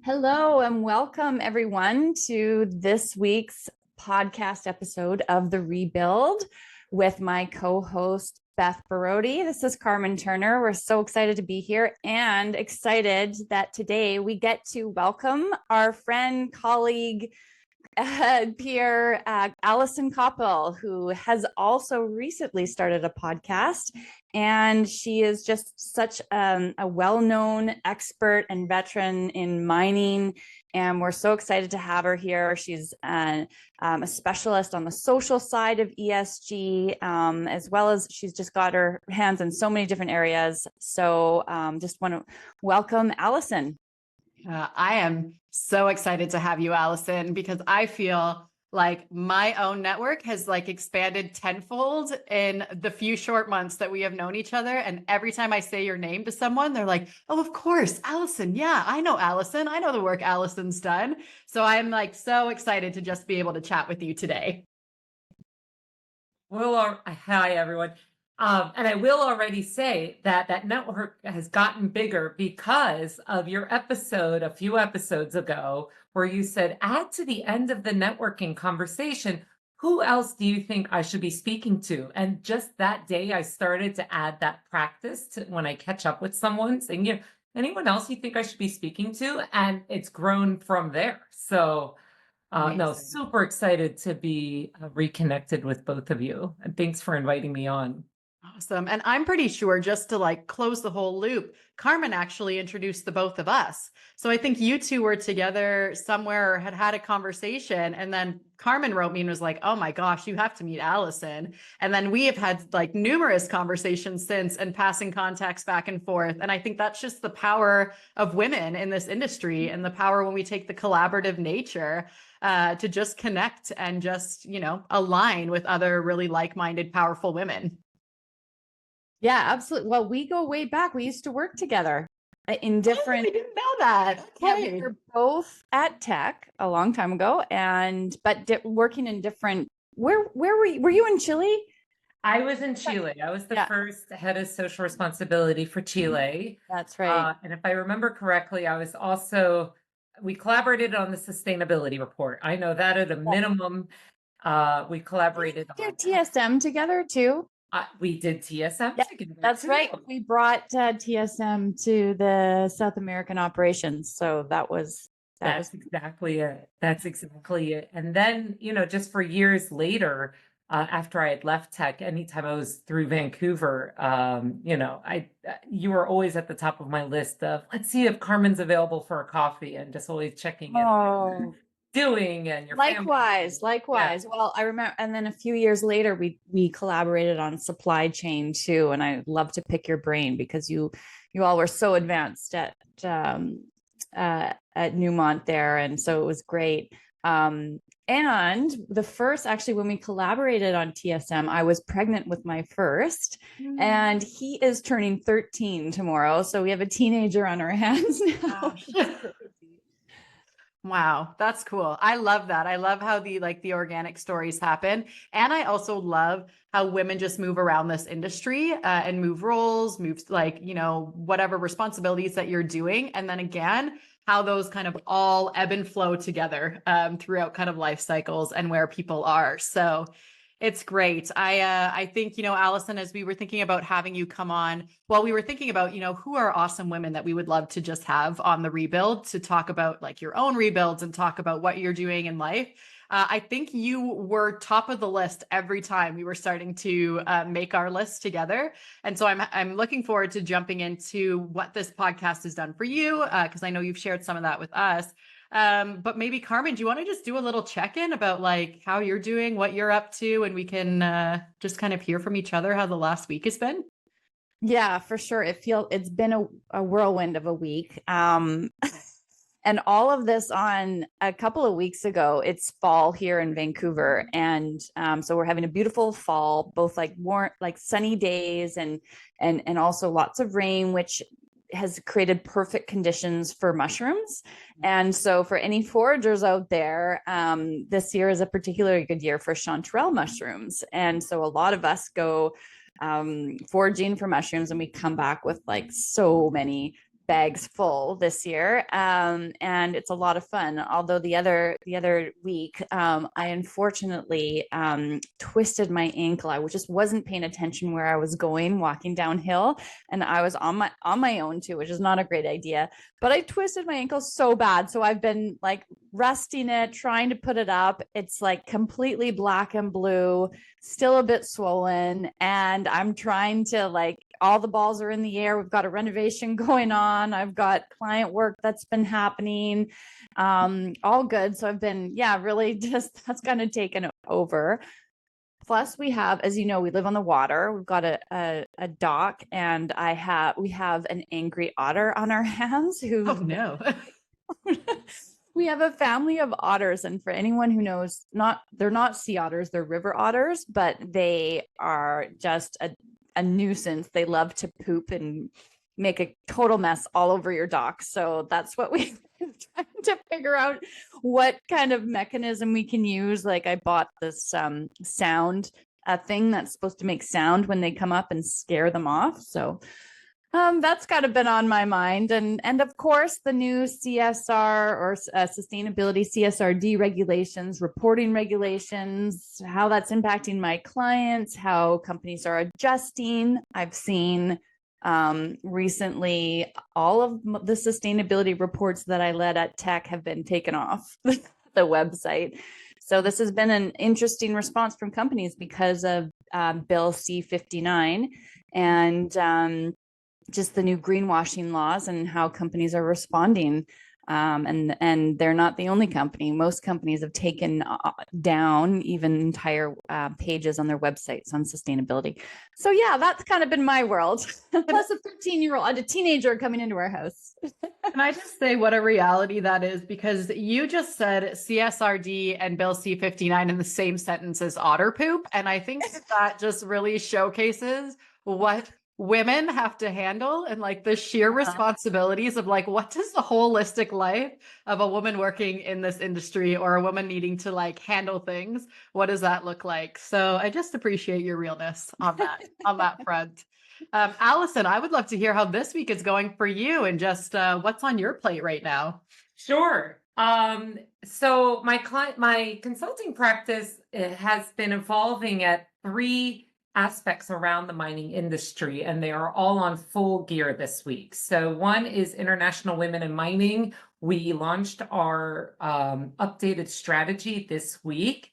Hello and welcome everyone to this week's podcast episode of The Rebuild with my co-host Beth Borody. This is Carmen Turner. We're so excited to be here and excited that today we get to welcome our friend, colleague, peer, Allison Coppel, who has also recently started a podcast. And she is just such a well-known expert and veteran in mining. And we're so excited to have her here. She's a specialist on the social side of ESG, as well as she's just got her hands in so many different areas. So just want to welcome Allison. I am so excited to have you, Allison, because I feel like my own network has expanded tenfold in the few short months that we have known each other. And every time I say your name to someone, they're like, oh, of course, Allison. Yeah, I know Allison. I know the work Allison's done. So I'm so excited to just be able to chat with you today. Well, hi, everyone. And I will already say that network has gotten bigger because of your episode a few episodes ago, where you said, add to the end of the networking conversation, who else do you think I should be speaking to? And just that day, I started to add that practice to when I catch up with someone, saying, anyone else you think I should be speaking to? And it's grown from there. So no, super excited to be reconnected with both of you. And thanks for inviting me on. Awesome. And I'm pretty sure, just to close the whole loop, Carmen actually introduced the both of us. So I think you two were together somewhere or had a conversation. And then Carmen wrote me and was like, oh my gosh, you have to meet Allison. And then we have had numerous conversations since and passing contacts back and forth. And I think that's just the power of women in this industry and the power when we take the collaborative nature to just connect and just, align with other really like-minded, powerful women. Yeah, absolutely. Well, we go way back. We used to work together in different. I didn't know that. Okay. Yeah, we were both at Tech a long time ago, but working in different. Where were you? Were you in Chile? I was in Chile. I was the first head of social responsibility for Chile. That's right. And if I remember correctly, we collaborated on the sustainability report. I know that at a minimum, we collaborated on TSM together too. We did TSM together. That's right. We brought TSM to the South American operations. So that's exactly it. That's exactly it. And then, just for years later, after I had left Tech, anytime I was through Vancouver, you were always at the top of my list of, let's see if Carmen's available for a coffee, and just always checking in. Oh. Doing and your likewise. Yeah. Well, I remember, and then a few years later, we collaborated on supply chain too. And I love to pick your brain because you all were so advanced at Newmont there, and so it was great. And the first, actually, when we collaborated on TSM, I was pregnant with my first, and he is turning 13 tomorrow. So we have a teenager on our hands now. Wow, that's cool. I love that. I love how the organic stories happen. And I also love how women just move around this industry and move roles, whatever responsibilities that you're doing. And then again, how those kind of all ebb and flow together throughout kind of life cycles and where people are. So it's great. I think, Allison, as we were thinking about having you come on, we were thinking about, who are awesome women that we would love to just have on the Rebuild to talk about your own rebuilds and talk about what you're doing in life. I think you were top of the list every time we were starting to make our list together. And so I'm looking forward to jumping into what this podcast has done for you, because I know you've shared some of that with us. But maybe Carmen, do you want to just do a little check-in about how you're doing, what you're up to, and we can just kind of hear from each other how the last week has been? Yeah, for sure. It's been a whirlwind of a week. And all of this on a couple of weeks ago, it's fall here in Vancouver. And so we're having a beautiful fall, both warm, sunny days and also lots of rain, which has created perfect conditions for mushrooms. And so for any foragers out there, this year is a particularly good year for chanterelle mushrooms. And so a lot of us go foraging for mushrooms, and we come back with so many bags full this year, and it's a lot of fun. Although the other week, I unfortunately twisted my ankle. I just wasn't paying attention where I was going, walking downhill, and I was on my own too, which is not a great idea. But I twisted my ankle so bad, so I've been like resting it, trying to put it up. It's like completely black and blue, still a bit swollen, and I'm trying to like, all the balls are in the air. We've got a renovation going on. I've got client work that's been happening. All good. So I've been, really just, that's kind of taken over. Plus we have, as you know, we live on the water. We've got a dock, and we have an angry otter on our hands who, Oh no. we have a family of otters, and for anyone who knows, they're not sea otters, they're river otters, but they are just a nuisance. They love to poop and make a total mess all over your dock. So that's what we've been trying to figure out, what kind of mechanism we can use. Like, I bought this sound, a thing that's supposed to make sound when they come up and scare them off. So that's kind of been on my mind. And of course, the new CSR or sustainability CSRD regulations, reporting regulations, how that's impacting my clients, how companies are adjusting. I've seen recently all of the sustainability reports that I led at Tech have been taken off the website. So this has been an interesting response from companies because of Bill C-59 and just the new greenwashing laws and how companies are responding. And they're not the only company. Most companies have taken down even entire pages on their websites on sustainability. So yeah, that's kind of been my world. Plus a 13-year-old, a teenager coming into our house. Can I just say what a reality that is? Because you just said CSRD and Bill C-59 in the same sentence as otter poop. And I think that just really showcases what women have to handle, and like the sheer responsibilities of like, what does the holistic life of a woman working in this industry, or a woman needing to like handle things, what does that look like? So I just appreciate your realness on that front. Allison, I would love to hear how this week is going for you, and just what's on your plate right now. Sure. So my consulting practice has been evolving at 3 aspects around the mining industry, and they are all on full gear this week. So one is International Women in Mining. We launched our updated strategy this week,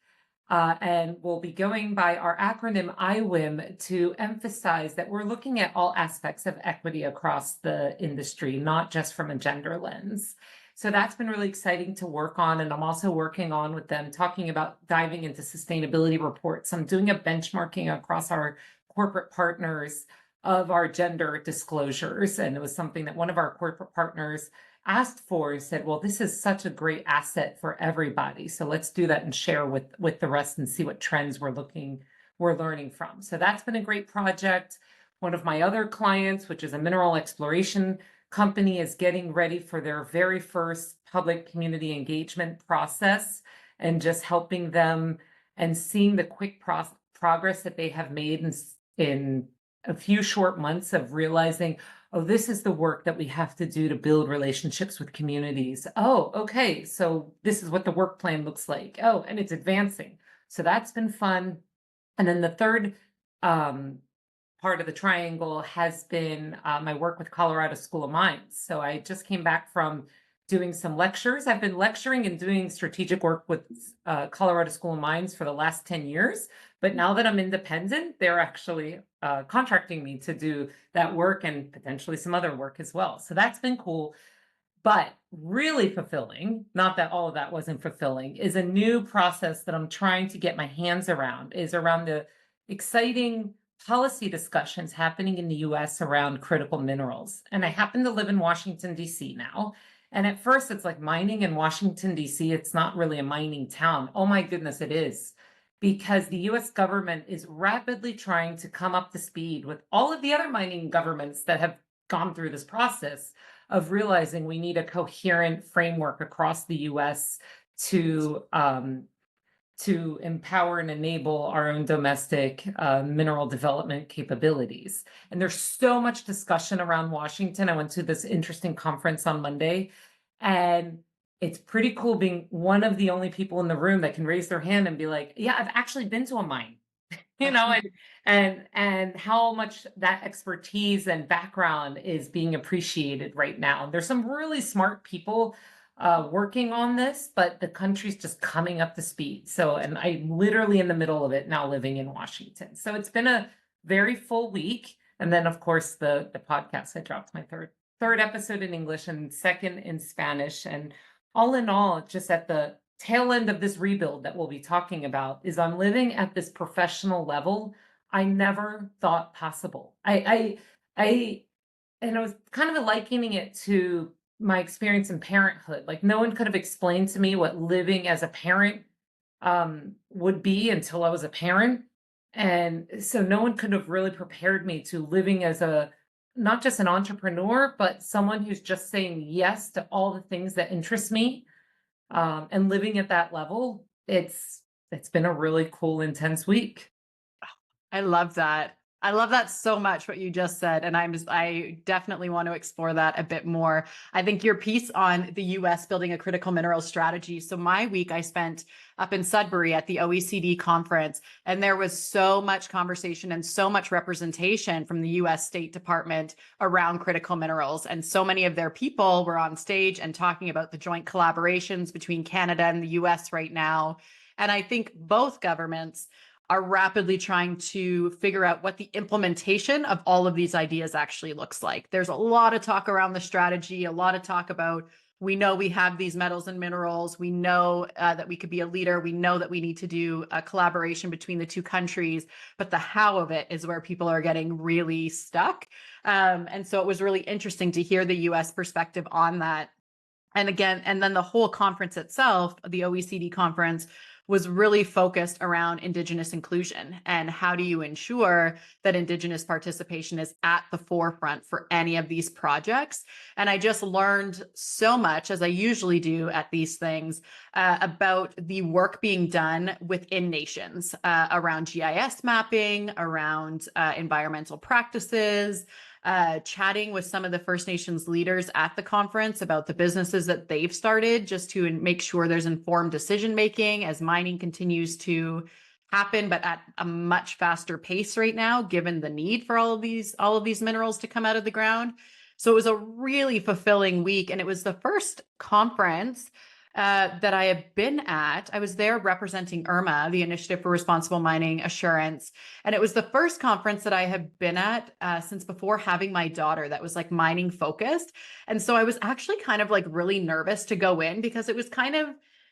and we'll be going by our acronym IWIM to emphasize that we're looking at all aspects of equity across the industry, not just from a gender lens. So that's been really exciting to work on. And I'm also working on with them, talking about diving into sustainability reports. I'm doing a benchmarking across our corporate partners of our gender disclosures. And it was something that one of our corporate partners asked for, and said, well, this is such a great asset for everybody. So let's do that and share with the rest and see what trends we're learning from. So that's been a great project. One of my other clients, which is a mineral exploration company, is getting ready for their very first public community engagement process, and just helping them and seeing the quick progress that they have made in a few short months of realizing, oh, this is the work that we have to do to build relationships with communities. Oh, okay, so this is what the work plan looks like. Oh, and it's advancing. So that's been fun. And then the third part of the triangle has been my work with Colorado School of Mines. So I just came back from doing some lectures. I've been lecturing and doing strategic work with Colorado School of Mines for the last 10 years. But now that I'm independent, they're actually contracting me to do that work and potentially some other work as well. So that's been cool. But really fulfilling, not that all of that wasn't fulfilling, is a new process that I'm trying to get my hands around, is around the exciting policy discussions happening in the US around critical minerals. And I happen to live in Washington, D.C. now. And at first it's like, mining in Washington, D.C., it's not really a mining town. Oh my goodness, it is. Because the US government is rapidly trying to come up to speed with all of the other mining governments that have gone through this process of realizing we need a coherent framework across the US to to empower and enable our own domestic mineral development capabilities. And there's so much discussion around Washington. I went to this interesting conference on Monday, and it's pretty cool being one of the only people in the room that can raise their hand and be like, yeah, I've actually been to a mine. And how much that expertise and background is being appreciated right now. There's some really smart people working on this, but the country's just coming up to speed. So, and I'm literally in the middle of it now, living in Washington. So it's been a very full week. And then, of course, the podcast. I dropped my third episode in English and second in Spanish. And all in all, just at the tail end of this rebuild that we'll be talking about, is I'm living at this professional level I never thought possible. And I was kind of likening it to my experience in parenthood. Like, no one could have explained to me what living as a parent would be until I was a parent. And so no one could have really prepared me to living as not just an entrepreneur, but someone who's just saying yes to all the things that interest me. And living at that level, it's been a really cool, intense week. I love that. I love that so much, what you just said. And I definitely want to explore that a bit more. I think your piece on the US building a critical minerals strategy. So my week I spent up in Sudbury at the OECD conference, and there was so much conversation and so much representation from the US State Department around critical minerals. And so many of their people were on stage and talking about the joint collaborations between Canada and the US right now. And I think both governments are rapidly trying to figure out what the implementation of all of these ideas actually looks like. There's a lot of talk around the strategy, a lot of talk about, we know we have these metals and minerals. We know that we could be a leader. We know that we need to do a collaboration between the two countries, but the how of it is where people are getting really stuck. And so it was really interesting to hear the US perspective on that. And again, and then the whole conference itself, the OECD conference, was really focused around Indigenous inclusion and how do you ensure that Indigenous participation is at the forefront for any of these projects. And I just learned so much, as I usually do at these things, about the work being done within nations around GIS mapping, around environmental practices, chatting with some of the First Nations leaders at the conference about the businesses that they've started, just to make sure there's informed decision making as mining continues to happen, but at a much faster pace right now, given the need for all of these minerals to come out of the ground. So it was a really fulfilling week, and it was the first conference that I have been at. I was there representing IRMA, the Initiative for Responsible Mining Assurance. And it was the first conference that I have been at since before having my daughter that was like mining focused. And so I was actually kind of like really nervous to go in, because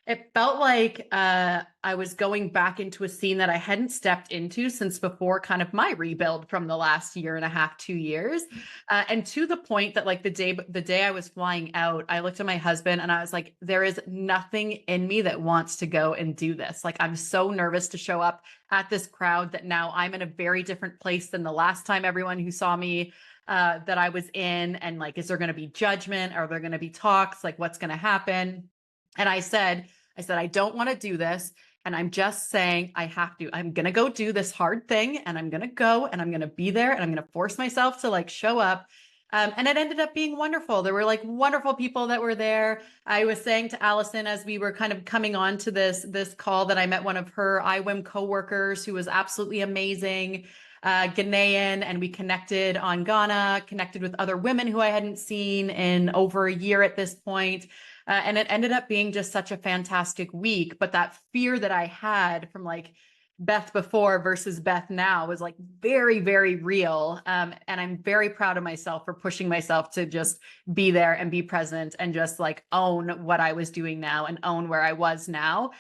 it felt like I was going back into a scene that I hadn't stepped into since before kind of my rebuild from the last year and a half, 2 years. And to the point that like the day I was flying out, I looked at my husband and I was like, there is nothing in me that wants to go and do this. Like, I'm so nervous to show up at this crowd that now I'm in a very different place than the last time everyone who saw me that I was in. And like, is there going to be judgment? Are there going to be talks? Like, what's going to happen? And I said, I don't want to do this. And I'm just saying I have to. I'm going to go do this hard thing, and I'm going to go and I'm going to be there, and I'm going to force myself to like show up. And it ended up being wonderful. There were like wonderful people that were there. I was saying to Allison as we were kind of coming on to this call that I met one of her IWIM coworkers who was absolutely amazing, Ghanaian, and we connected on Ghana, connected with other women who I hadn't seen in over a year at this point. And it ended up being just such a fantastic week. But that fear that I had from like Beth before versus Beth now was like very, very real. And I'm very proud of myself for pushing myself to just be there and be present and just like own what I was doing now and own where I was now.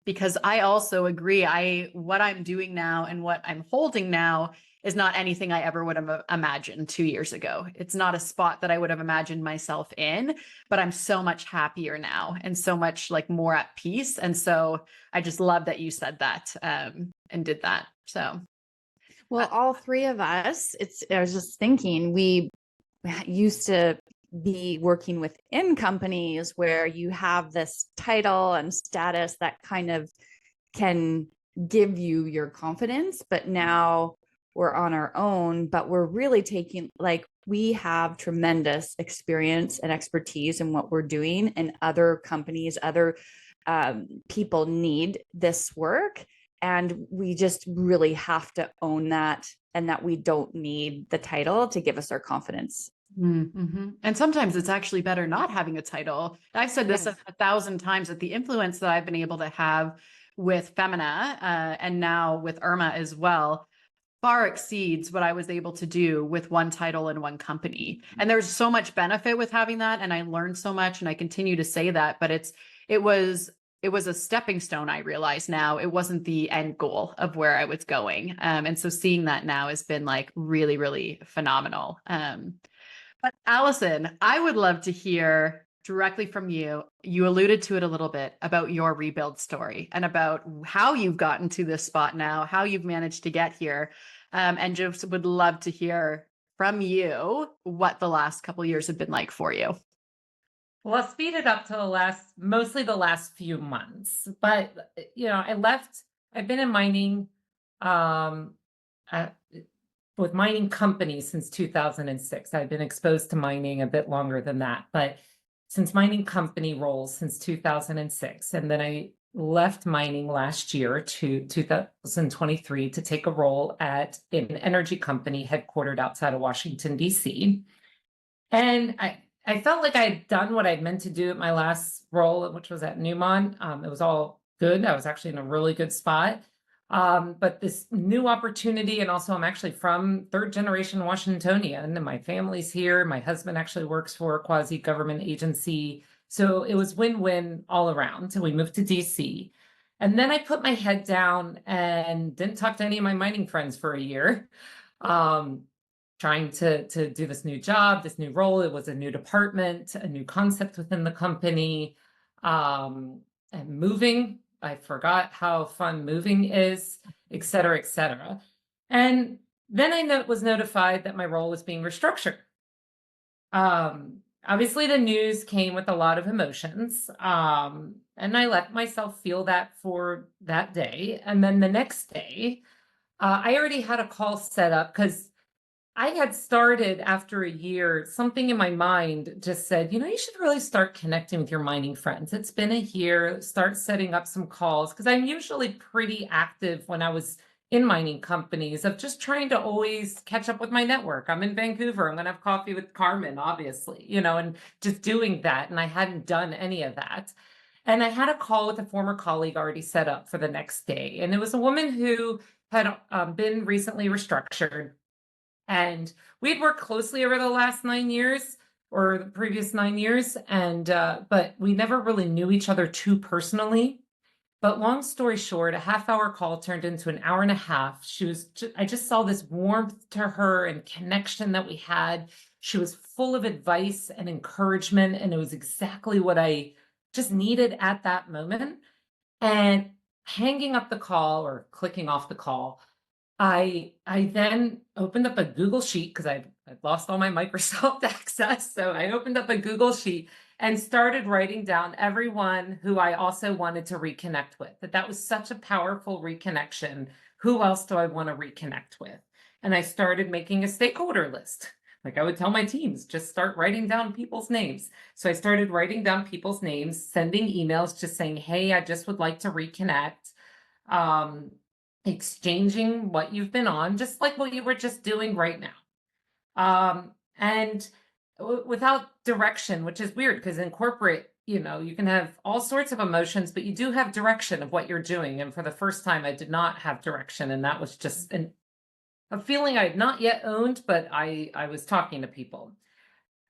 Because I also agree, what I'm doing now and what I'm holding now is not anything I ever would have imagined 2 years ago. It's not a spot that I would have imagined myself in, but I'm so much happier now and so much like more at peace. And so I just love that you said that and did that. So, well, all three of us, I was just thinking, we used to be working within companies where you have this title and status that kind of can give you your confidence, but now we're on our own, but we're really taking, like, we have tremendous experience and expertise in what we're doing, and other companies, other people need this work. And we just really have to own that, and that we don't need the title to give us our confidence. Mm-hmm. And sometimes it's actually better not having a title. I've said this Yes. 1,000 times, that the influence that I've been able to have with Femina and now with Irma as well far exceeds what I was able to do with one title and one company. And there's so much benefit with having that. And I learned so much, and I continue to say that, but it was a stepping stone. I realize now it wasn't the end goal of where I was going. And so seeing that now has been like really, really phenomenal. But Allison, I would love to hear directly from you. You alluded to it a little bit about your rebuild story and about how you've gotten to this spot now, how you've managed to get here. And just would love to hear from you what the last couple of years have been like for you. Well, I'll speed it up to mostly the last few months. But, I've been in mining, um, uh, with mining companies since 2006. I've been exposed to mining a bit longer than that, but since mining company roles since 2006. And then I left mining last year to 2023 to take a role at an energy company headquartered outside of Washington, D.C. And I felt like I had done what I'd meant to do at my last role, which was at Newmont. It was all good. I was actually in a really good spot. But this new opportunity, and also I'm actually from third generation Washingtonian, and my family's here. My husband actually works for a quasi-government agency. So it was win-win all around. So we moved to DC. And then I put my head down and didn't talk to any of my mining friends for a year. Trying to do this new job, this new role. It was a new department, a new concept within the company, and moving. I forgot how fun moving is, et cetera, et cetera. And then I was notified that my role was being restructured. Obviously, the news came with a lot of emotions, and I let myself feel that for that day. And then the next day, I already had a call set up because I had started after a year, something in my mind just said, you should really start connecting with your mining friends. It's been a year, start setting up some calls, because I'm usually pretty active when I was in mining companies of just trying to always catch up with my network. I'm in Vancouver. I'm going to have coffee with Carmen, obviously, and just doing that. And I hadn't done any of that. And I had a call with a former colleague already set up for the next day. And it was a woman who had been recently restructured. And we'd worked closely over the last 9 years, or the previous 9 years, and but we never really knew each other too personally. But long story short, a half-hour call turned into an hour and a half. I just saw this warmth to her and connection that we had. She was full of advice and encouragement, and it was exactly what I just needed at that moment. And hanging up the call, or clicking off the call, I then opened up a Google Sheet, because I'd lost all my Microsoft access. So I opened up a Google Sheet and started writing down everyone who I also wanted to reconnect with. That was such a powerful reconnection. Who else do I want to reconnect with? And I started making a stakeholder list. Like I would tell my teams, just start writing down people's names. So I started writing down people's names, sending emails just saying, hey, I just would like to reconnect. Exchanging what you've been on, just like what you were just doing right now. And without direction, which is weird because in corporate, you can have all sorts of emotions, but you do have direction of what you're doing. And for the first time, I did not have direction. And that was just a feeling I had not yet owned, but I was talking to people.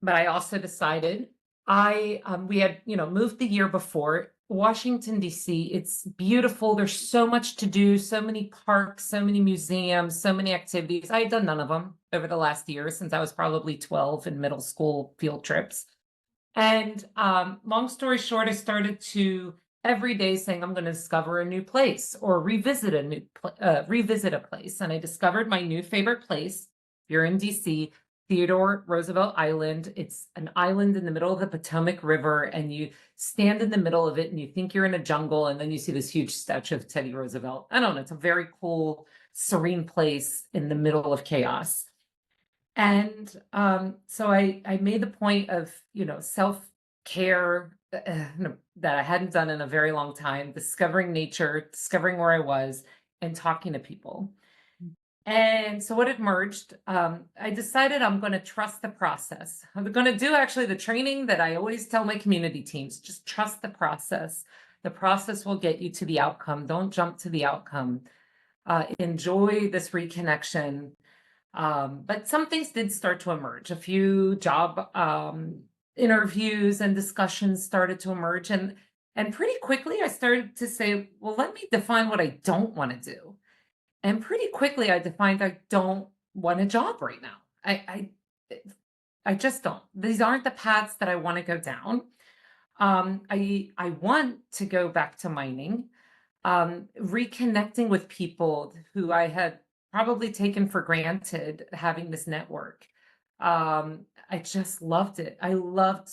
But I also decided we had, moved the year before. Washington, D.C., it's beautiful. There's so much to do, so many parks, so many museums, so many activities. I had done none of them over the last year since I was probably 12 in middle school field trips. And long story short, I started to every day saying, I'm going to discover a new place or revisit a place. And I discovered my new favorite place. If you're in D.C., Theodore Roosevelt Island. It's an island in the middle of the Potomac River, and you stand in the middle of it and you think you're in a jungle, and then you see this huge statue of Teddy Roosevelt. I don't know, it's a very cool, serene place in the middle of chaos. And so I made the point of, self-care that I hadn't done in a very long time, discovering nature, discovering where I was, and talking to people. And so what emerged, I decided I'm going to trust the process. I'm going to do actually the training that I always tell my community teams, just trust the process. The process will get you to the outcome. Don't jump to the outcome. Enjoy this reconnection. But some things did start to emerge. A few job interviews and discussions started to emerge. And pretty quickly I started to say, well, let me define what I don't want to do. And pretty quickly I defined I don't want a job right now. I just don't. These aren't the paths that I want to go down. I want to go back to mining, reconnecting with people who I had probably taken for granted, having this network. I just loved it. I loved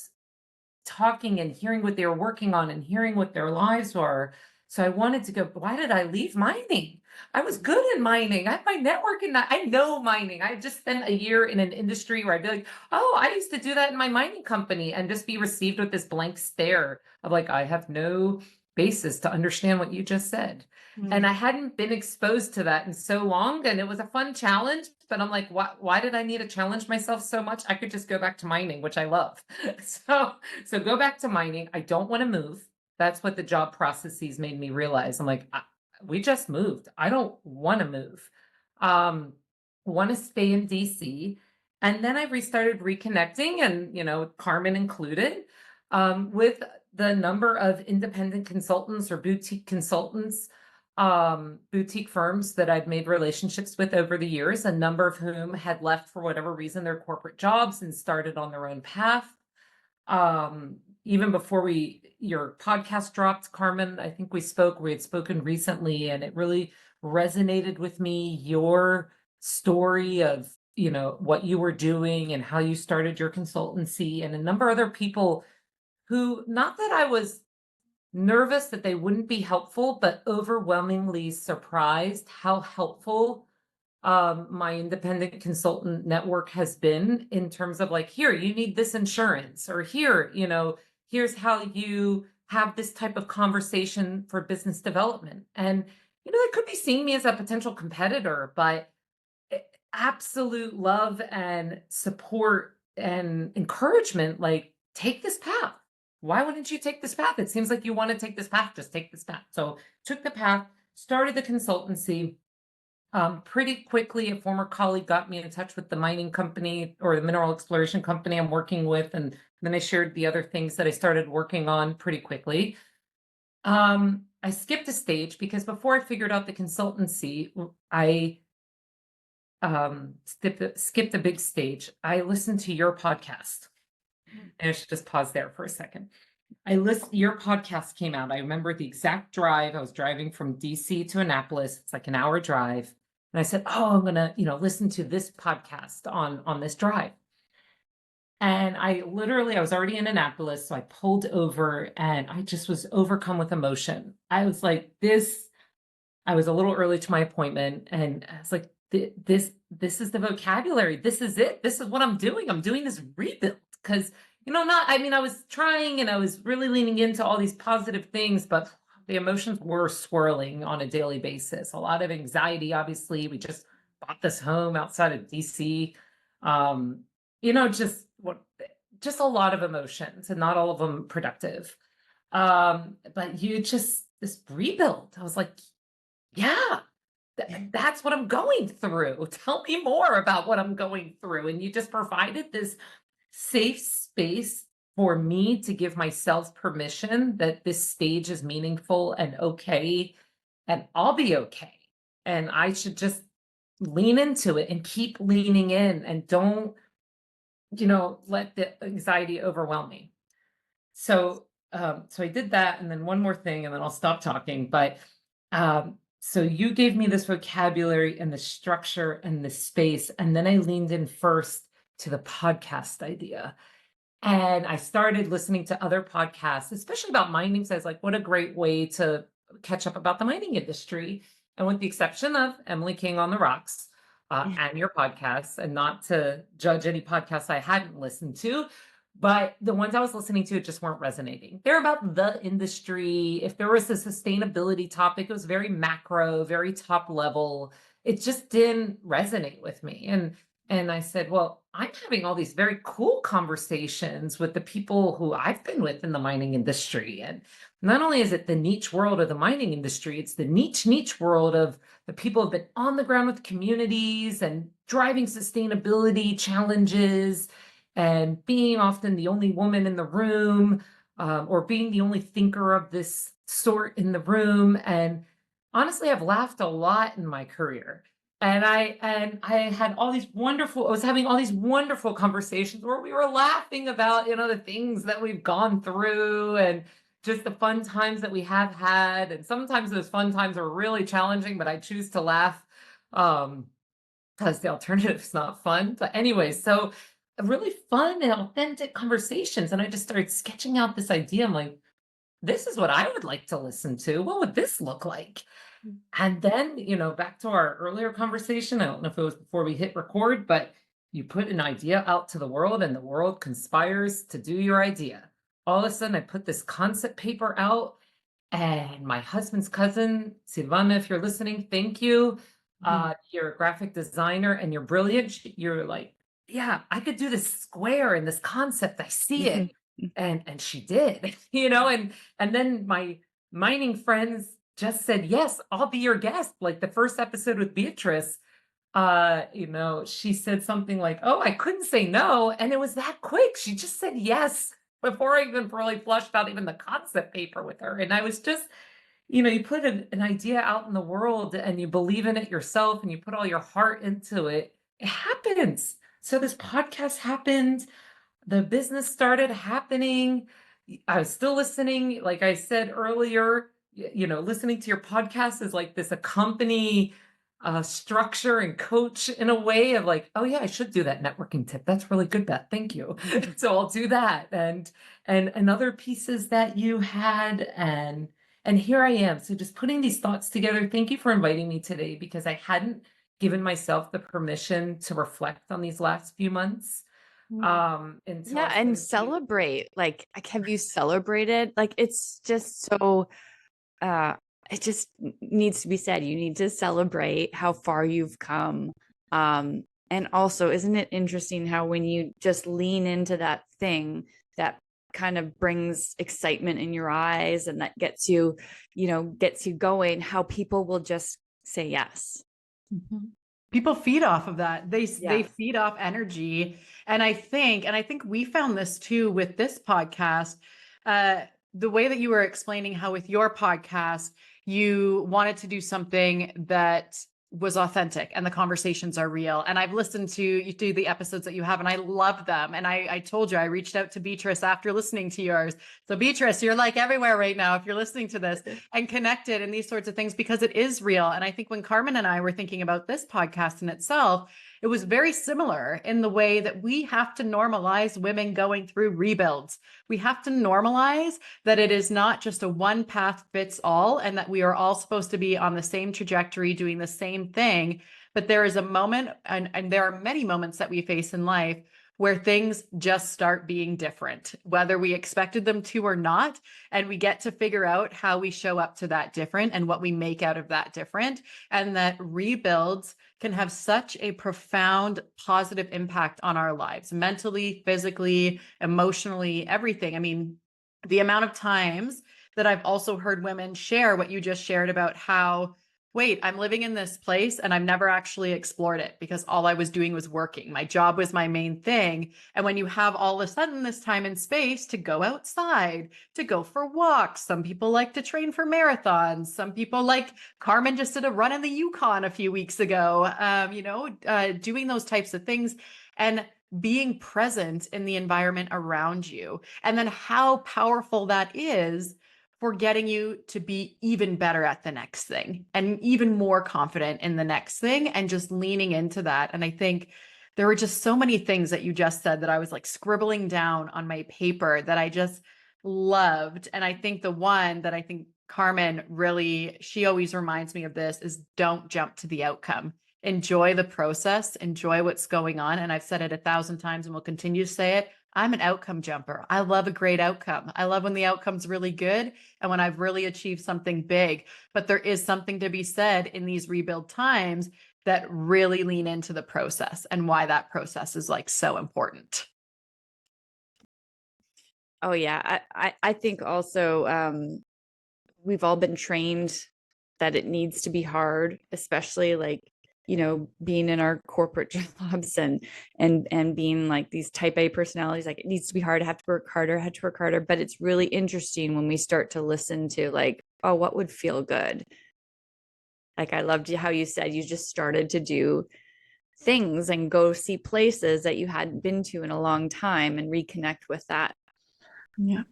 talking and hearing what they were working on and hearing what their lives were. So I wanted to go, why did I leave mining? I was good in mining. I have my network and I know mining. I just spent a year in an industry where I'd be like, oh, I used to do that in my mining company, and just be received with this blank stare of like, I have no basis to understand what you just said. And I hadn't been exposed to that in so long, and it was a fun challenge, but I'm like, why did I need to challenge myself so much? I could just go back to mining, which I love. So go back to mining. I don't want to move. That's what the job processes made me realize. I'm like, we just moved. I don't want to move. Want to stay in DC. And then I restarted reconnecting, and, Carmen included, with the number of independent consultants or boutique consultants, boutique firms that I'd made relationships with over the years, a number of whom had left for whatever reason their corporate jobs and started on their own path. Even before your podcast dropped, Carmen, I think we had spoken recently, and it really resonated with me, your story of, what you were doing and how you started your consultancy, and a number of other people who, not that I was nervous that they wouldn't be helpful, but overwhelmingly surprised how helpful my independent consultant network has been, in terms of like, here, you need this insurance, or here, here's how you have this type of conversation for business development. And, they could be seeing me as a potential competitor, but absolute love and support and encouragement, like, take this path. Why wouldn't you take this path? It seems like you want to take this path. Just take this path. So took the path, started the consultancy. Pretty quickly, a former colleague got me in touch with the mining company, or the mineral exploration company I'm working with. And then I shared the other things that I started working on pretty quickly. I skipped a stage because before I figured out the consultancy, I skipped a big stage. I listened to your podcast. And I should just pause there for a second. Your podcast came out. I remember the exact drive. I was driving from DC to Annapolis. It's like an hour drive. And I said, oh, I'm going to, listen to this podcast on this drive. And I was already in Annapolis. So I pulled over, and I just was overcome with emotion. I was like, I was a little early to my appointment, and I was like, this is the vocabulary. This is it. This is what I'm doing. I'm doing this rebuild. Because, I was trying, and I was really leaning into all these positive things, but the emotions were swirling on a daily basis. A lot of anxiety, obviously. We just bought this home outside of DC. Just a lot of emotions, and not all of them productive. But this rebuild, I was like, yeah, that's what I'm going through. Tell me more about what I'm going through. And you just provided this safe space for me to give myself permission that this stage is meaningful and okay, and I'll be okay. And I should just lean into it and keep leaning in, and don't, let the anxiety overwhelm me. So I did that. And then one more thing, and then I'll stop talking. But so you gave me this vocabulary and the structure and the space, and then I leaned in first to the podcast idea. And I started listening to other podcasts, especially about mining. So I was like, what a great way to catch up about the mining industry. And with the exception of Emily King on the Rocks and your podcasts, and not to judge any podcasts I hadn't listened to, but the ones I was listening to just weren't resonating. They're about the industry. If there was a sustainability topic, it was very macro, very top level. It just didn't resonate with me. And I said, well, I'm having all these very cool conversations with the people who I've been with in the mining industry. And not only is it the niche world of the mining industry, it's the niche world of the people who've been on the ground with communities and driving sustainability challenges and being often the only woman in the room, or being the only thinker of this sort in the room. And honestly, I've laughed a lot in my career. And I had all these wonderful, I was having all these wonderful conversations where we were laughing about, the things that we've gone through and just the fun times that we have had. And sometimes those fun times are really challenging, but I choose to laugh because the alternative is not fun. But anyways, so really fun and authentic conversations. And I just started sketching out this idea. I'm like, this is what I would like to listen to. What would this look like? And then, back to our earlier conversation, I don't know if it was before we hit record, but you put an idea out to the world and the world conspires to do your idea. All of a sudden, I put this concept paper out, and my husband's cousin, Silvana, if you're listening, thank you. You're a graphic designer and you're brilliant. You're like, yeah, I could do this square and this concept. I see it. And she did, and then my mining friends just said, yes, I'll be your guest. Like the first episode with Beatrice, she said something like, oh, I couldn't say no. And it was that quick. She just said yes before I even really flushed out even the concept paper with her. And I was just, you put an idea out in the world and you believe in it yourself and you put all your heart into it, it happens. So this podcast happened. The business started happening. I was still listening. Like I said earlier, listening to your podcast is like this accompany structure and coach in a way of like, oh yeah, I should do that networking tip. That's really good, Beth. Thank you. So I'll do that. And other pieces that you had. And here I am. So just putting these thoughts together. Thank you for inviting me today because I hadn't given myself the permission to reflect on these last few months. And celebrate. Like, have you celebrated? Like, it's just so it just needs to be said. You need to celebrate how far you've come. And also, isn't it interesting how when you just lean into that thing that kind of brings excitement in your eyes and that gets you going, how people will just say yes. People feed off of that. They feed off energy. And I think we found this too with this podcast, the way that you were explaining how with your podcast, you wanted to do something that was authentic and the conversations are real. And I've listened to you do the episodes that you have and I love them. And I told you, I reached out to Beatrice after listening to yours. So Beatrice, you're like everywhere right now if you're listening to this and connected and these sorts of things because it is real. And I think when Carmen and I were thinking about this podcast in itself, it was very similar in the way that we have to normalize women going through rebuilds. We have to normalize that it is not just a one path fits all and that we are all supposed to be on the same trajectory doing the same thing. But there is a moment, and there are many moments that we face in life where things just start being different, whether we expected them to or not. And we get to figure out how we show up to that different and what we make out of that different. And that rebuilds can have such a profound positive impact on our lives, mentally, physically, emotionally, everything. I mean, the amount of times that I've also heard women share what you just shared about how, wait, I'm living in this place and I've never actually explored it because all I was doing was working. My job was my main thing. And when you have all of a sudden this time and space to go outside, to go for walks, some people like to train for marathons. Some people like Carmen just did a run in the Yukon a few weeks ago, doing those types of things and being present in the environment around you. And then how powerful that is for getting you to be even better at the next thing and even more confident in the next thing and just leaning into that. And I think there were just so many things that you just said that I was like scribbling down on my paper that I just loved. And I think the one that I think Carmen really, she always reminds me of this is don't jump to the outcome. Enjoy the process, enjoy what's going on. And I've said it 1,000 times and will continue to say it. I'm an outcome jumper. I love a great outcome. I love when the outcome's really good and when I've really achieved something big. But there is something to be said in these rebuild times that really lean into the process and why that process is like so important. Oh yeah. I think also we've all been trained that it needs to be hard, especially like, you know, being in our corporate jobs and being like these type A personalities, like it needs to be hard, I have to work harder, I have to work harder. But it's really interesting when we start to listen to like, oh, what would feel good? Like I loved how you said you just started to do things and go see places that you hadn't been to in a long time and reconnect with that. Yeah.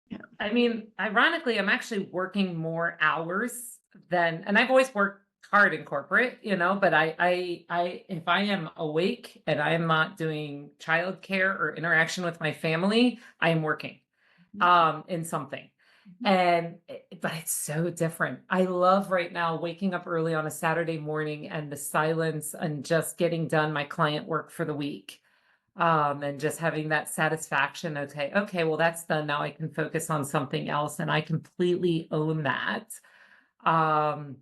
Yeah. I mean, ironically, I'm actually working more hours than, and I've always worked hard in corporate, you know, but if I am awake and I am not doing childcare or interaction with my family, I am working, in something. But it's so different. I love right now waking up early on a Saturday morning and the silence and just getting done my client work for the week. And just having that satisfaction. Okay, well, that's done. Now I can focus on something else, and I completely own that. I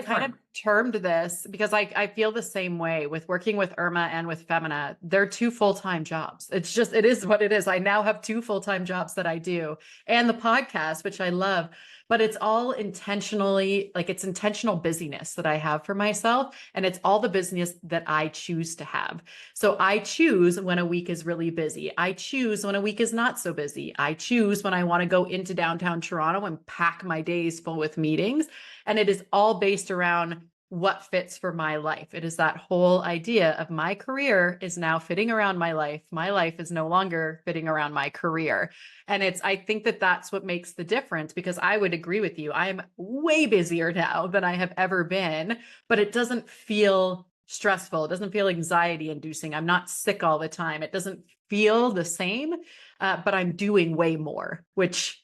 kind of termed this because I feel the same way with working with Irma and with Femina. They're two full-time jobs. It's just, it is what it is. I now have two full-time jobs that I do and the podcast, which I love, but it's all intentionally, like it's intentional busyness that I have for myself. And it's all the business that I choose to have. So I choose when a week is really busy. I choose when a week is not so busy. I choose when I want to go into downtown Toronto and pack my days full with meetings. And it is all based around what fits for my life. It is that whole idea of my career is now fitting around my life. My life is no longer fitting around my career. And I think that that's what makes the difference, because I would agree with you. I am way busier now than I have ever been, but it doesn't feel stressful. It doesn't feel anxiety inducing. I'm not sick all the time. It doesn't feel the same, but I'm doing way more, which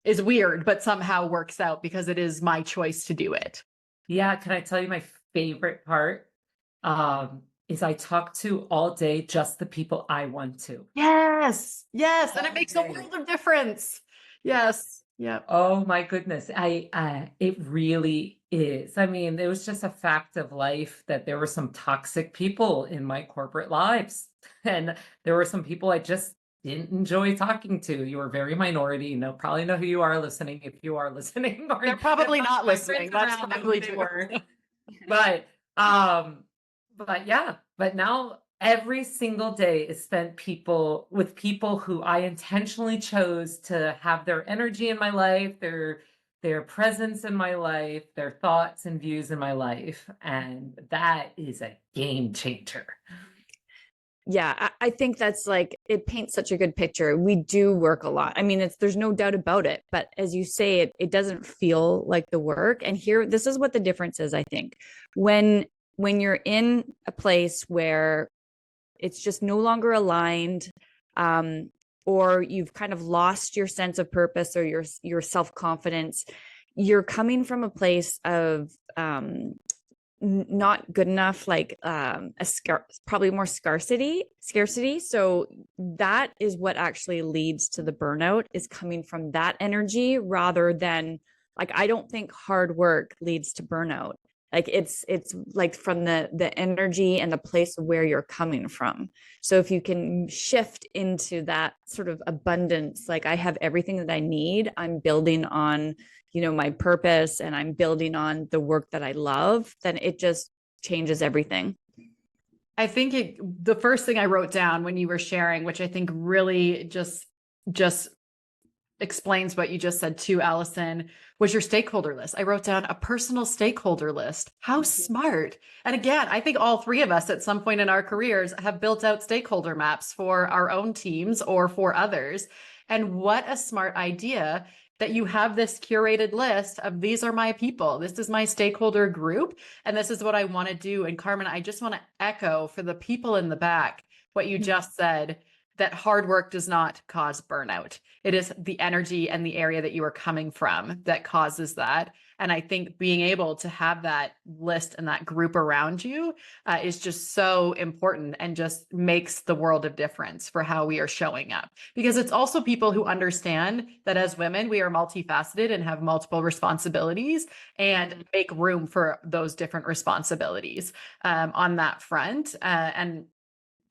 is weird, but somehow works out because it is my choice to do it. Yeah, can I tell you my favorite part? Is I talk to all day just the people I want to. Yes, yes, and it All makes a day. world of difference. Yes, yeah. Oh my goodness. It really is. I mean, it was just a fact of life that there were some toxic people in my corporate lives. And there were some people I just didn't enjoy talking to. You were very minority. You know, probably know who you are listening if you are listening. Or They're probably not my listening. friends That's around knew probably who they true. were. But yeah, but now every single day is spent with people who I intentionally chose to have their energy in my life, their presence in my life, their thoughts and views in my life. And that is a game changer. Yeah, I think that's like, it paints such a good picture. We do work a lot. I mean, there's no doubt about it. But as you say, it doesn't feel like the work. And here, this is what the difference is, I think. When you're in a place where it's just no longer aligned, or you've kind of lost your sense of purpose or your self-confidence, you're coming from a place of not good enough, like probably more scarcity. So that is what actually leads to the burnout, is coming from that energy, rather than, like, I don't think hard work leads to burnout. Like it's like from the energy and the place of where you're coming from. So if you can shift into that sort of abundance, like I have everything that I need, I'm building on, you know, my purpose, and I'm building on the work that I love, then it just changes everything. I think the first thing I wrote down when you were sharing, which I think really just explains what you just said too, Allison, was your stakeholder list. I wrote down a personal stakeholder list. How smart. And again, I think all three of us at some point in our careers have built out stakeholder maps for our own teams or for others. And what a smart idea that you have this curated list of these are my people. This is my stakeholder group. And this is what I want to do. And Carmen, I just want to echo for the people in the back what you just said, that hard work does not cause burnout. It is the energy and the area that you are coming from that causes that. And I think being able to have that list and that group around you is just so important and just makes the world of difference for how we are showing up. Because it's also people who understand that as women, we are multifaceted and have multiple responsibilities, and make room for those different responsibilities on that front. And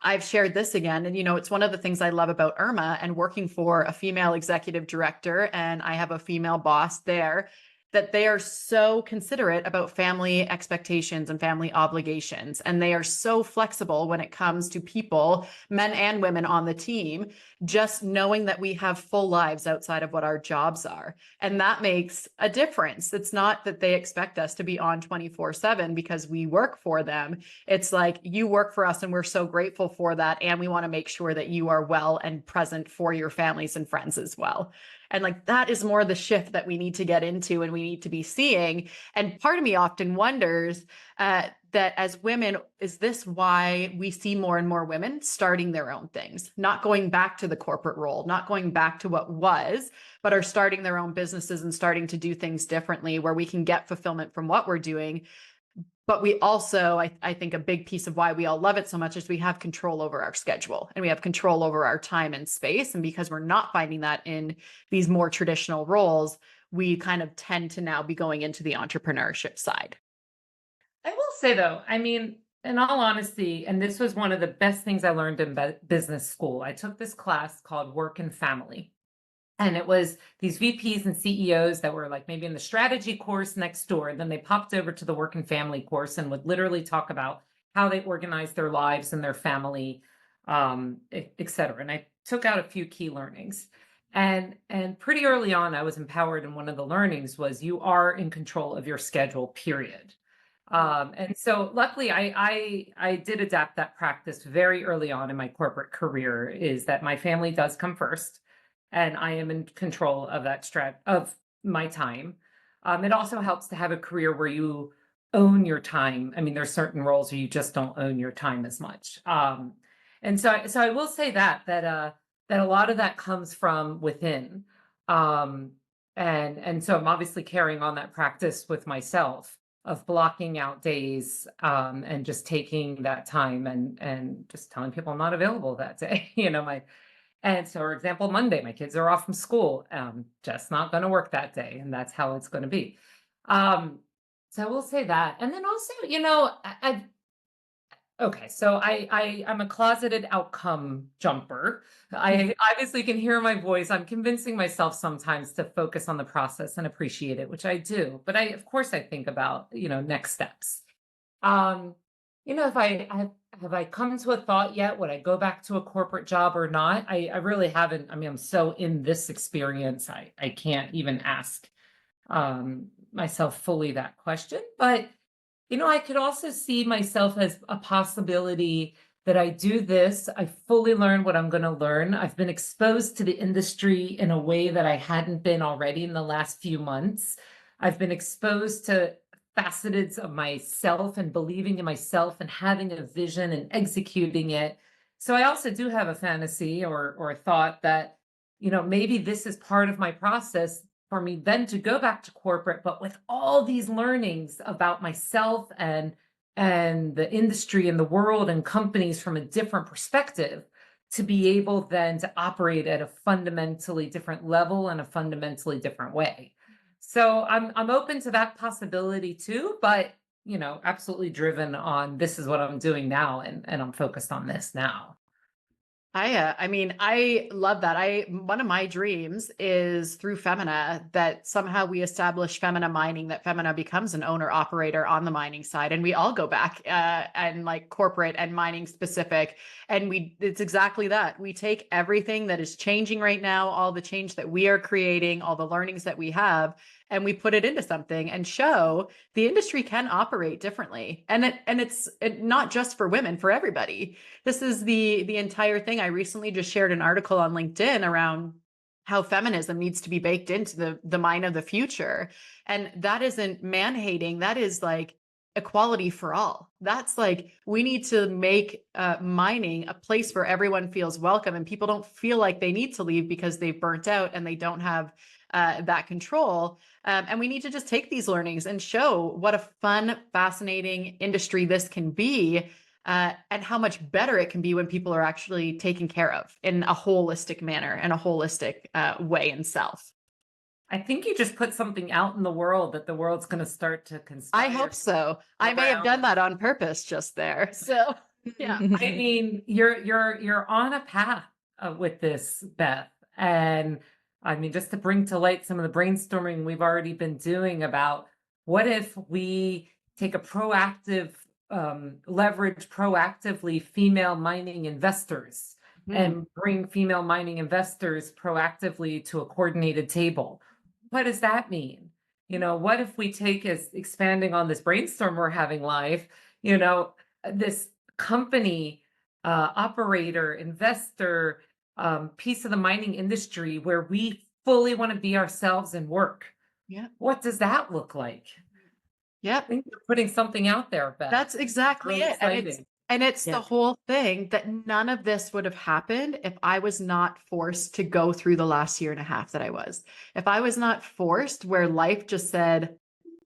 I've shared this again, and it's one of the things I love about Irma and working for a female executive director, and I have a female boss there, that they are so considerate about family expectations and family obligations. And they are so flexible when it comes to people, men and women on the team, just knowing that we have full lives outside of what our jobs are. And that makes a difference. It's not that they expect us to be on 24/7 because we work for them. It's like, you work for us and we're so grateful for that. And we want to make sure that you are well and present for your families and friends as well. And like, that is more the shift that we need to get into and we need to be seeing. And part of me often wonders that as women, is this why we see more and more women starting their own things, not going back to the corporate role, not going back to what was, but are starting their own businesses and starting to do things differently where we can get fulfillment from what we're doing. But we also, I think a big piece of why we all love it so much is we have control over our schedule and we have control over our time and space. And because we're not finding that in these more traditional roles, we kind of tend to now be going into the entrepreneurship side. I will say though, I mean, in all honesty, and this was one of the best things I learned in business school. I took this class called Work and Family. And it was these VPs and CEOs that were like maybe in the strategy course next door. And then they popped over to the work and family course and would literally talk about how they organize their lives and their family, et cetera. And I took out a few key learnings. And pretty early on, I was empowered. And one of the learnings was you are in control of your schedule, period. And so luckily I did adapt that practice very early on in my corporate career, is that my family does come first. And I am in control of that of my time. It also helps to have a career where you own your time. I mean, there's certain roles where you just don't own your time as much. And so I will say that a lot of that comes from within. And so I'm obviously carrying on that practice with myself of blocking out days and just taking that time and just telling people I'm not available that day. And so, for example, Monday, my kids are off from school, just not going to work that day. And that's how it's going to be. So I will say that. And then also, so I'm a closeted outcome jumper. I obviously can hear my voice. I'm convincing myself sometimes to focus on the process and appreciate it, which I do. But of course, I think about, next steps. Have I come to a thought yet? Would I go back to a corporate job or not? I really haven't. I mean, I'm so in this experience, I can't even ask myself fully that question. But, I could also see myself as a possibility that I do this. I fully learn what I'm going to learn. I've been exposed to the industry in a way that I hadn't been already in the last few months. I've been exposed to facets of myself and believing in myself and having a vision and executing it. So I also do have a fantasy or a thought that, maybe this is part of my process for me then to go back to corporate, but with all these learnings about myself and the industry and the world and companies from a different perspective, to be able then to operate at a fundamentally different level and a fundamentally different way. So I'm open to that possibility too, but absolutely driven on this is what I'm doing now, and I'm focused on this now. I love that. One of my dreams is through Femina that somehow we establish Femina Mining, that Femina becomes an owner operator on the mining side, and we all go back and like corporate and mining specific. And it's exactly that. We take everything that is changing right now, all the change that we are creating, all the learnings that we have, and we put it into something and show the industry can operate differently. And it's not just for women, for everybody. This is the entire thing. I recently just shared an article on LinkedIn around how feminism needs to be baked into the mind of the future. And that isn't man-hating, that is like equality for all. That's like, we need to make mining a place where everyone feels welcome and people don't feel like they need to leave because they've burnt out and they don't have that control. And we need to just take these learnings and show what a fun, fascinating industry this can be, and how much better it can be when people are actually taken care of in a holistic manner and a holistic way in self. I think you just put something out in the world that the world's going to start to conspire. I hope so. I may have done that on purpose just there. So yeah. I mean, you're on a path with this, Beth. And I mean, just to bring to light some of the brainstorming we've already been doing about what if we take a proactive leverage proactively female mining investors and bring female mining investors proactively to a coordinated table. What does that mean? You know, what if we take, as expanding on this brainstorm we're having live, you know, this company, operator, investor, piece of the mining industry where we fully want to be ourselves and work. Yeah. What does that look like? Yeah. I think you're putting something out there, Beth. That's exactly Really it. And it's the whole thing that none of this would have happened if I was not forced to go through the last year and a half that I was. If I was not forced, where life just said,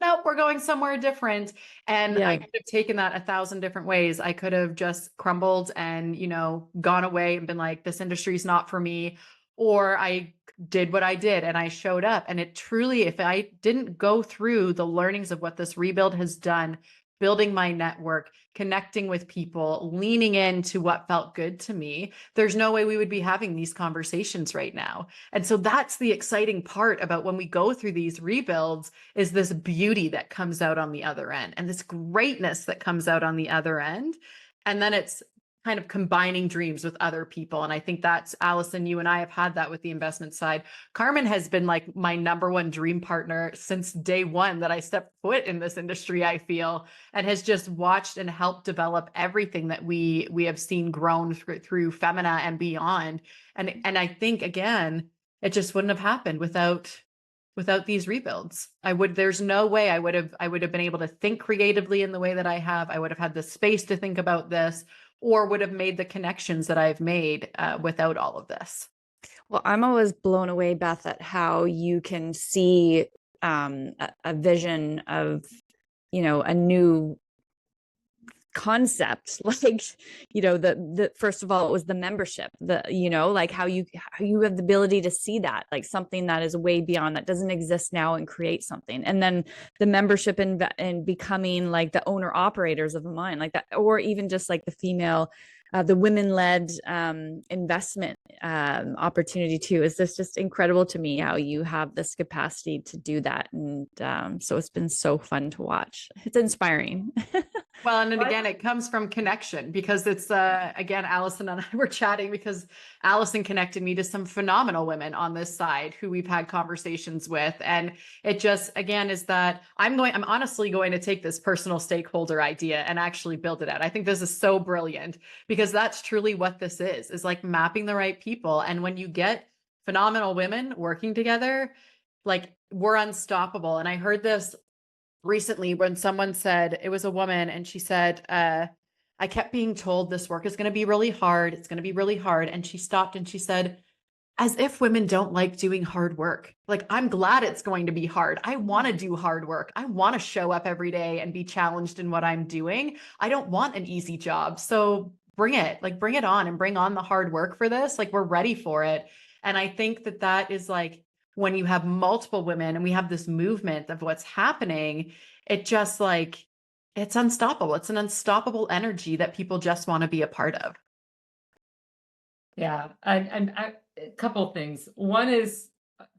nope, we're going somewhere different. And I could have taken that 1,000 different ways. I could have just crumbled and, you know, gone away and been like, this industry is not for me. Or I did what I did and I showed up. And it truly, if I didn't go through the learnings of what this rebuild has done, building my network, connecting with people, leaning into what felt good to me, there's no way we would be having these conversations right now. And so that's the exciting part about when we go through these rebuilds, is this beauty that comes out on the other end and this greatness that comes out on the other end. And then it's kind of combining dreams with other people. And I think that's, Allison, you and I have had that with the investment side. Carmen has been like my number one dream partner since day one that I stepped foot in this industry, I feel, and has just watched and helped develop everything that we have seen grown through Femina and beyond. And I think, again, it just wouldn't have happened without these rebuilds. There's no way I would have been able to think creatively in the way that I have. I would have had the space to think about this, or would have made the connections that I've made without all of this. Well, I'm always blown away, Beth, at how you can see a vision of, you know, a new concept. Like, you know, the first of all, it was the membership, you know, like how you have the ability to see that, like something that is way beyond, that doesn't exist now, and create something. And then the membership and becoming like the owner operators of a mine like that, or even just like the female, the women-led investment opportunity too. Is this just incredible to me how you have this capacity to do that? And so it's been so fun to watch. It's inspiring. Well, and then again, it comes from connection, because it's, again, Allison and I were chatting because Allison connected me to some phenomenal women on this side who we've had conversations with. And it just, again, is that I'm honestly going to take this personal stakeholder idea and actually build it out. I think this is so brilliant, because that's truly what this is like mapping the right people. And when you get phenomenal women working together, like, we're unstoppable. And I heard this recently when someone said, it was a woman, and she said, I kept being told this work is going to be really hard. It's going to be really hard. And she stopped and she said, as if women don't like doing hard work. Like, I'm glad it's going to be hard. I want to do hard work. I want to show up every day and be challenged in what I'm doing. I don't want an easy job. So bring it on, and bring on the hard work for this. Like, we're ready for it. And I think that is like, when you have multiple women and we have this movement of what's happening, it just like, it's unstoppable. It's an unstoppable energy that people just want to be a part of. Yeah. And a couple of things. One is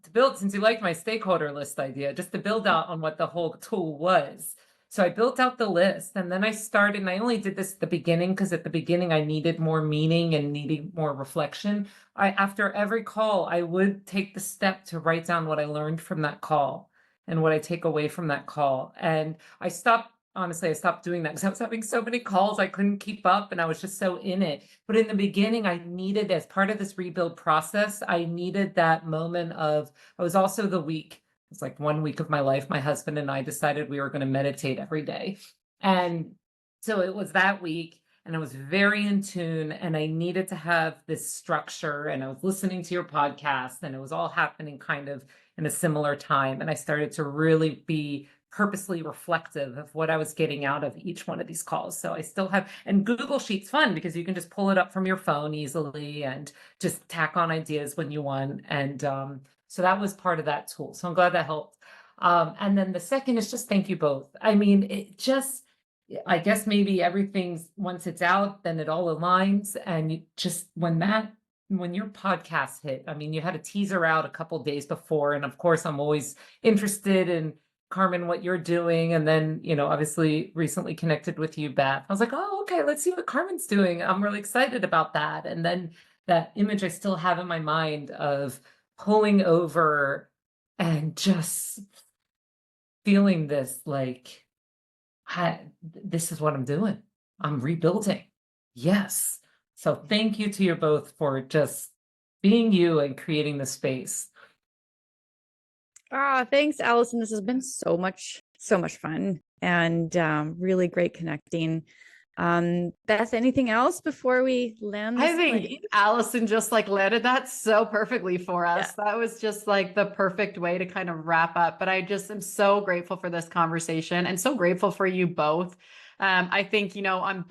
to build, since you liked my stakeholder list idea, just to build out on what the whole tool was. So I built out the list, and then I started, and I only did this at the beginning because at the beginning I needed more meaning and needed more reflection. After every call, I would take the step to write down what I learned from that call and what I take away from that call. And I stopped honestly, I stopped doing that because I was having so many calls, I couldn't keep up and I was just so in it. But in the beginning, I needed, as part of this rebuild process, I needed that moment of, I was also the week, it was like 1 week of my life, my husband and I decided we were going to meditate every day. And so it was that week, and I was very in tune, and I needed to have this structure, and I was listening to your podcast, and it was all happening kind of in a similar time. And I started to really be purposely reflective of what I was getting out of each one of these calls. So I still have, and Google Sheets fun because you can just pull it up from your phone easily and just tack on ideas when you want. And so that was part of that tool. So I'm glad that helped. And then the second is just thank you both. I mean, it just, I guess maybe everything's, once it's out, then it all aligns. And you just, when your podcast hit, I mean, you had a teaser out a couple days before. And of course, I'm always interested in, Carmen, what you're doing. And then, obviously recently connected with you, Beth. I was like, oh, okay, let's see what Carmen's doing. I'm really excited about that. And then that image I still have in my mind of pulling over and just feeling this like, this is what I'm doing. I'm rebuilding. Yes. So thank you to you both for just being you and creating the space. Thanks, Allison. This has been so much fun, and really great connecting. Beth, anything else before we land this I think plane? Allison just like landed that so perfectly for us. Yeah. That was just like the perfect way to kind of wrap up. But I just am so grateful for this conversation and so grateful for you both. I think, I'm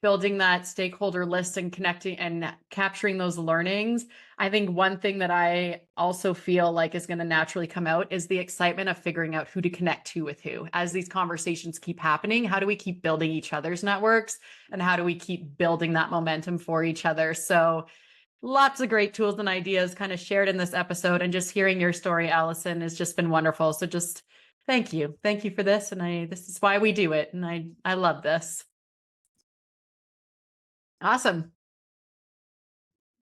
building that stakeholder list and connecting and capturing those learnings. I think one thing that I also feel like is going to naturally come out is the excitement of figuring out who to connect to with who. As these conversations keep happening, how do we keep building each other's networks, and how do we keep building that momentum for each other? So lots of great tools and ideas kind of shared in this episode, and just hearing your story, Allison, has just been wonderful. So just thank you. Thank you for this. And this is why we do it. And I love this. Awesome.